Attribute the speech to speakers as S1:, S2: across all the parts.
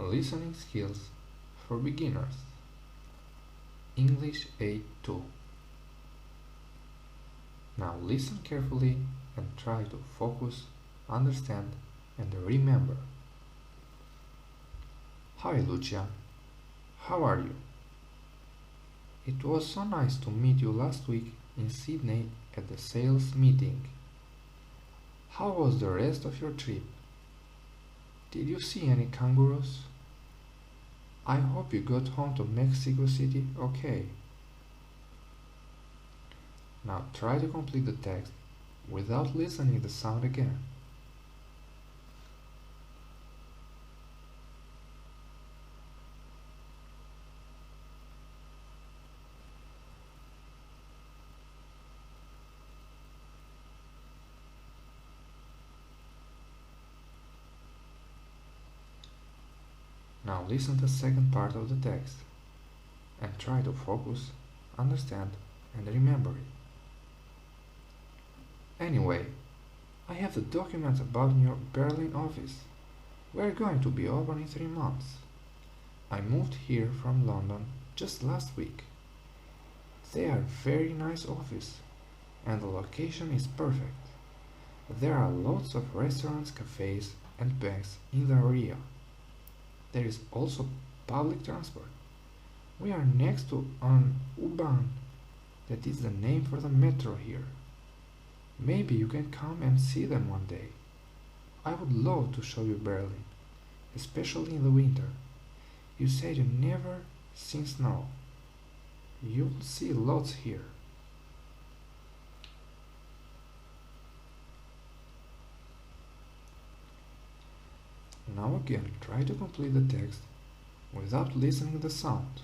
S1: Listening skills for beginners. English A2. Now listen carefully and try to focus, understand, and remember. Hi Lucia, how are you? It was so nice to meet you last week in Sydney at the sales meeting. How was the rest of your trip? Did you see any kangaroos? I hope you got home to Mexico City okay. Now try to complete the text without listening the sound again. Now listen to the second part of the text and try to focus, understand, and remember it. Anyway, I have the documents about your Berlin office. We're going to be open in 3 months. I moved here from London just last week. They are very nice office and the location is perfect. There are lots of restaurants, cafes and banks in the area. There is also public transport. We are next to an U-Bahn, that is the name for the metro here. Maybe you can come and see them one day. I would love to show you Berlin, especially in the winter. You said you never seen snow. You will see lots here. Now again, try to complete the text without listening to the sound.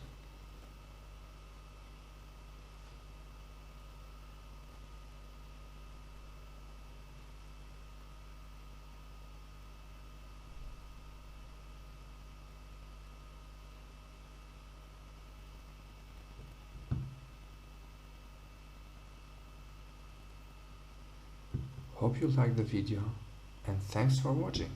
S1: Hope you liked the video and thanks for watching.